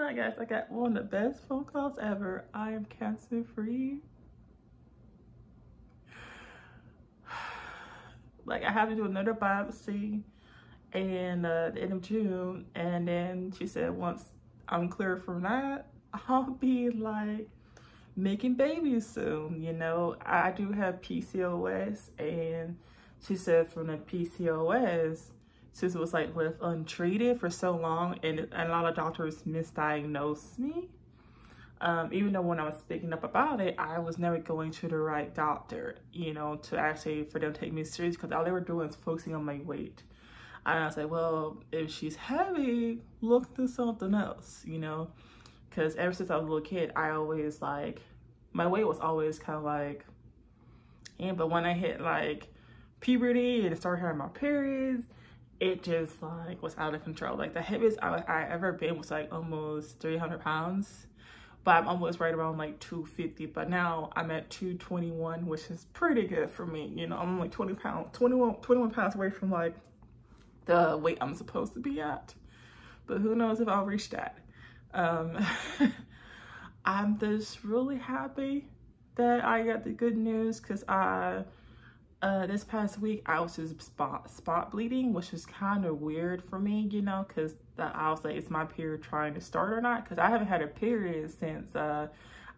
Hi guys, I got one of the best phone calls ever. I am cancer free. Like I have to do another biopsy and the end of June, and then she said once I'm clear from that, I'll be like making babies soon. You know, I do have PCOS, and she said from the PCOS, since it was like left untreated for so long, and a lot of doctors misdiagnosed me. Even though when I was speaking up about it, I was never going to the right doctor, you know, to actually for them to take me serious, because all they were doing is focusing on my weight. And I was like, well, if she's heavy, look to something else, you know, because ever since I was a little kid, I always like, my weight was always kind of like, and but when I hit like puberty and started having my periods, it just like was out of control. Like the heaviest I ever been was like almost 300 pounds. But I'm almost right around like 250. But now I'm at 221, which is pretty good for me. You know, I'm like 21 pounds away from like the weight I'm supposed to be at. But who knows if I'll reach that. I'm just really happy that I got the good news, because this past week I was just spot bleeding, which was kind of weird for me, you know, because I was like, is my period trying to start or not? Because I haven't had a period since I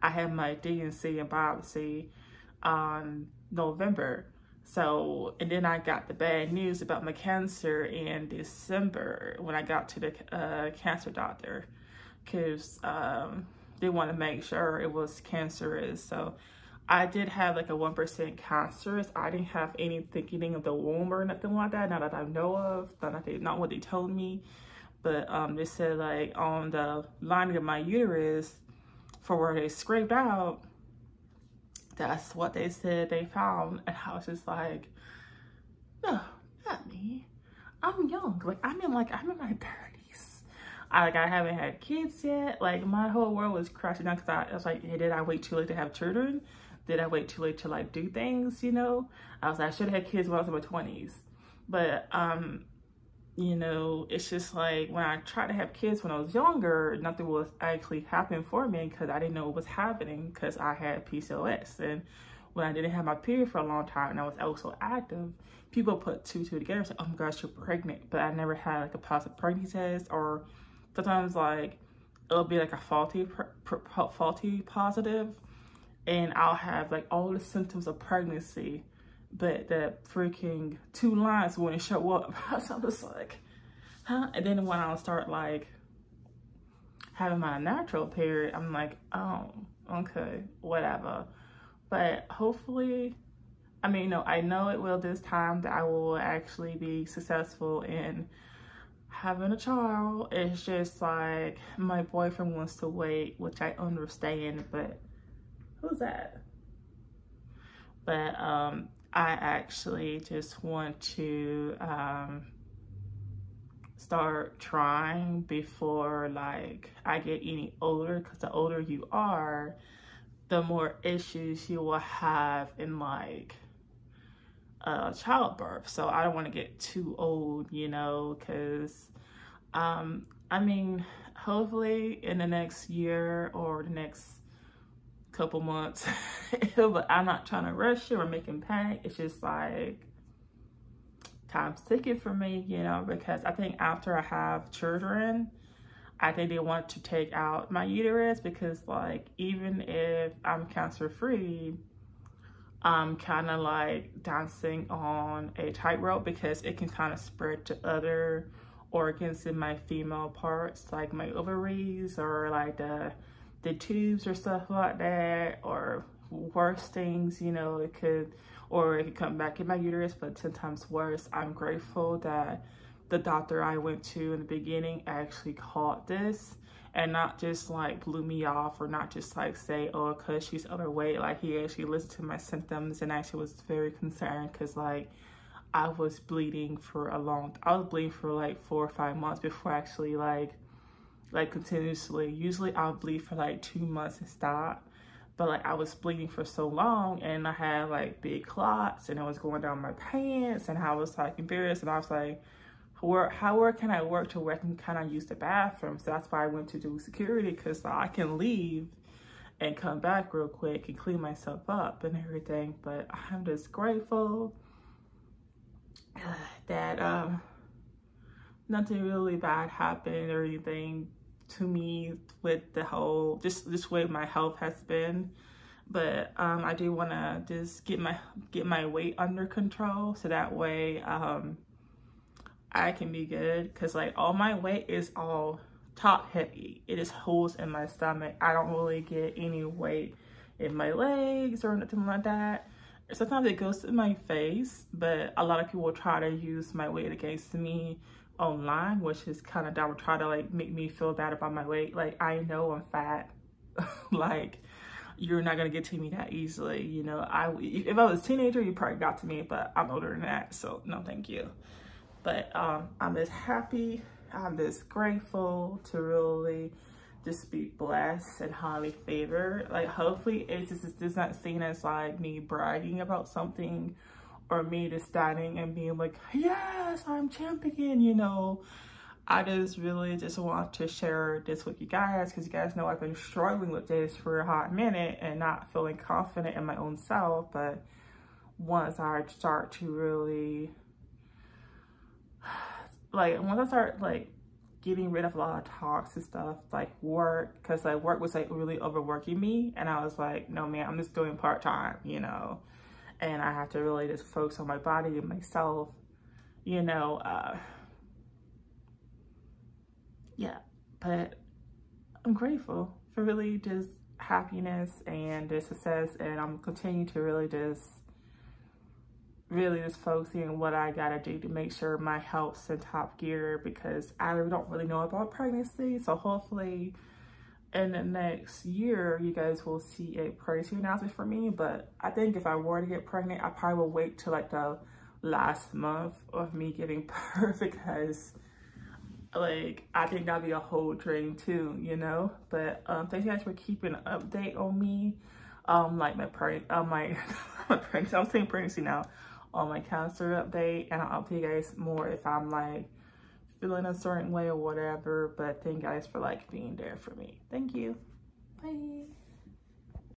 had my D&C and biopsy on November. So, and then I got the bad news about my cancer in December when I got to the cancer doctor, because they want to make sure it was cancerous. So I did have like a 1% cancerous. I didn't have any thickening of the womb or nothing like that, not that I know of, not what they told me. But they said like on the lining of my uterus for where they scraped out, that's what they said they found. And I was just like, no, not me. I'm young. Like I'm in my 30s. I haven't had kids yet. Like my whole world was crashing down, because I was like, hey, did I wait too late to have children? Did I wait too late to like do things, you know? I was like, I should have had kids when I was in my 20s. But you know, it's just like when I tried to have kids when I was younger, nothing was actually happening for me, because I didn't know what was happening, because I had PCOS. And when I didn't have my period for a long time and I was also active, people put two together and say, oh my gosh, you're pregnant. But I never had like a positive pregnancy test, or sometimes like it'll be like a faulty positive, and I'll have like all the symptoms of pregnancy, but the freaking 2 lines wouldn't show up. So I'm just like, huh? And then when I'll start like having my natural period, I'm like, oh, okay, whatever. But hopefully, I mean, no, I know it will this time, that I will actually be successful in having a child. It's just like my boyfriend wants to wait, which I understand, but who's that? But I actually just want to start trying before like I get any older, because the older you are, the more issues you will have in like childbirth. So I don't want to get too old, you know, because I mean, hopefully in the next year or the next couple months, but I'm not trying to rush it or making panic. It's just like time's ticking for me, you know, because I think after I have children, I think they want to take out my uterus, because like even if I'm cancer free, I'm kind of like dancing on a tightrope, because it can kind of spread to other organs in my female parts, like my ovaries, or like the tubes or stuff like that, or worse things, you know, it could come back in my uterus, but 10 times worse. I'm grateful that the doctor I went to in the beginning actually caught this, and not just like blew me off, or not just like say, oh, because she's overweight. Like he actually listened to my symptoms and actually was very concerned, because like I was bleeding for like 4 or 5 months before actually like continuously. Usually I'll bleed for like 2 months and stop, but like I was bleeding for so long, and I had like big clots, and it was going down my pants, and I was like embarrassed, and I was like, where can I work to where I can kind of use the bathroom. So that's why I went to do security, because I can leave and come back real quick and clean myself up and everything. But I'm just grateful that nothing really bad happened or anything to me with the whole this way my health has been. But I do want to just get my weight under control, so that way I can be good, because like all my weight is all top heavy. It just holds in my stomach. I don't really get any weight in my legs or nothing like that. Sometimes it goes to my face, but a lot of people try to use my weight against me online, which is kind of dumb. Try to like make me feel bad about my weight. Like, I know I'm fat. Like, you're not gonna get to me that easily, you know. If I was a teenager, you probably got to me, but I'm older than that, so no thank you. But I'm just happy, I'm just grateful to really just be blessed and highly favored. Like, hopefully it's not seen as like me bragging about something, or me just standing and being like, yes, I'm champion, you know. I just really just want to share this with you guys, because you guys know I've been struggling with this for a hot minute and not feeling confident in my own self. But once I start to really, like, once I start like getting rid of a lot of toxic stuff, like work, because like work was like really overworking me, and I was like, no man, I'm just doing part-time, you know, and I have to really just focus on my body and myself, you know. Yeah, but I'm grateful for really just happiness and the success, and I'm continuing to really just focusing on what I gotta do to make sure my health's in top gear, because I don't really know about pregnancy. So hopefully in the next year, you guys will see a pregnancy announcement for me. But I think if I were to get pregnant, I probably will wait till like the last month of me giving birth, because like I think that'd be a whole dream too, you know. But thank you guys for keeping an update on me, like my pregnancy, I'm saying pregnancy now, on my cancer update, and I'll update you guys more if I'm like feeling a certain way or whatever. But thank you guys for like being there for me. Thank you. Bye.